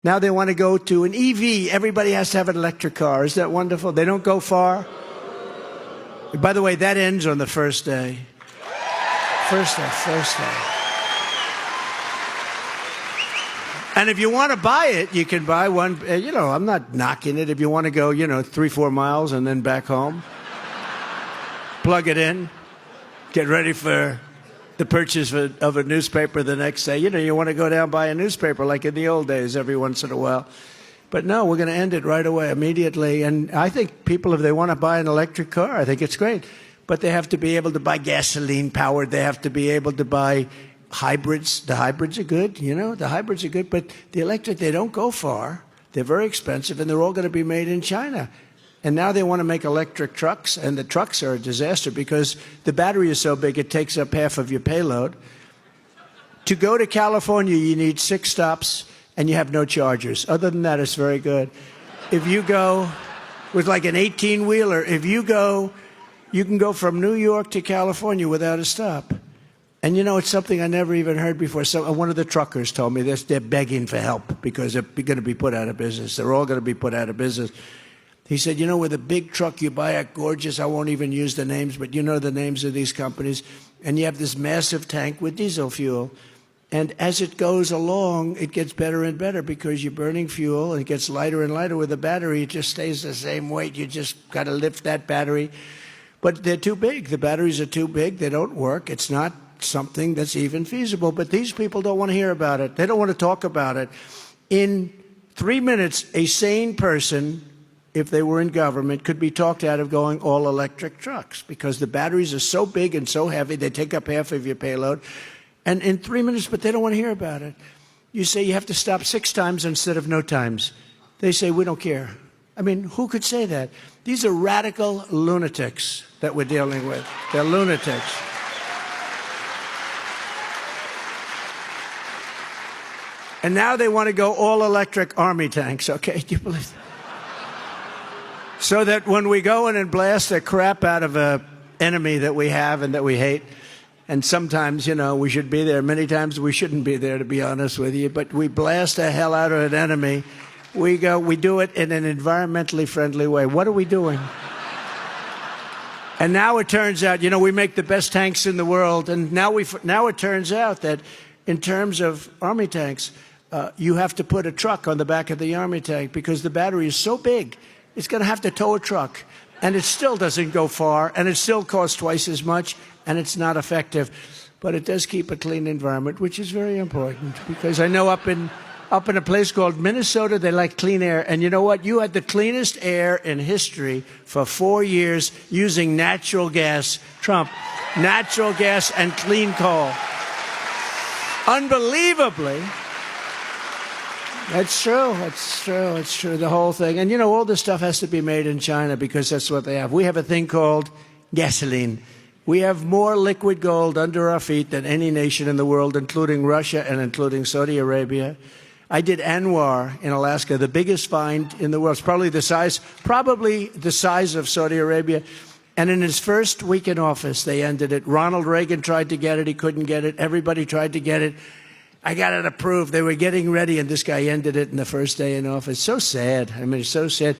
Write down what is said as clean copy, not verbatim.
Now they want to go to an EV. Everybody has to have an electric car. Is that wonderful? They don't go far. By the way, that ends on the first day. First day. And if you want to buy it, you can buy one. I'm not knocking it. If you want to go, 3-4 miles and then back home, plug it in, get ready for the purchase of a newspaper the next day. You want to go down and buy a newspaper like in the old days every once in a while. But no, we're going to end it right away, immediately. And I think people, if they want to buy an electric car, I think it's great. But they have to be able to buy gasoline-powered. They have to be able to buy hybrids. The hybrids are good, the hybrids are good. But the electric, they don't go far. They're very expensive, and they're all going to be made in China. And now they want to make electric trucks, and the trucks are a disaster because the battery is so big it takes up half of your payload. To go to California, you need 6 stops, and you have no chargers. Other than that, it's very good. If you go with like an 18-wheeler, you can go from New York to California without a stop. And it's something I never even heard before. So one of the truckers told me this. They're begging for help because they're going to be put out of business. They're all going to be put out of business. He said, with a big truck you buy at Gorgeous, I won't even use the names, but you know the names of these companies, and you have this massive tank with diesel fuel. And as it goes along, it gets better and better because you're burning fuel, and it gets lighter and lighter. With a battery, it just stays the same weight. You just got to lift that battery. But they're too big. The batteries are too big. They don't work. It's not something that's even feasible. But these people don't want to hear about it. They don't want to talk about it. In 3 minutes, a sane person, if they were in government, could be talked out of going all electric trucks because the batteries are so big and so heavy, they take up half of your payload. And in 3 minutes, but they don't want to hear about it. You say you have to stop 6 times instead of no times. They say, we don't care. I mean, who could say that? These are radical lunatics that we're dealing with. They're lunatics. And now they want to go all-electric army tanks, okay? Do you believe that? So that when we go in and blast the crap out of an enemy that we have and that we hate, and sometimes, we should be there. Many times we shouldn't be there, to be honest with you. But we blast the hell out of an enemy. We do it in an environmentally friendly way. What are we doing? And now it turns out, we make the best tanks in the world. And now it turns out that in terms of army tanks, you have to put a truck on the back of the army tank because the battery is so big, it's going to have to tow a truck. And it still doesn't go far, and it still costs twice as much, and it's not effective. But it does keep a clean environment, which is very important, because I know up in a place called Minnesota, they like clean air. And you know what? You had the cleanest air in history for 4 years using natural gas. Trump, natural gas and clean coal. Unbelievably. That's true. It's true. It's true. The whole thing. And, all this stuff has to be made in China because that's what they have. We have a thing called gasoline. We have more liquid gold under our feet than any nation in the world, including Russia and including Saudi Arabia. I did Anwar in Alaska, the biggest find in the world. It's probably the size of Saudi Arabia. And in his first week in office, they ended it. Ronald Reagan tried to get it. He couldn't get it. Everybody tried to get it. I got it approved. They were getting ready, and this guy ended it in the first day in office. So sad. I mean, it's so sad.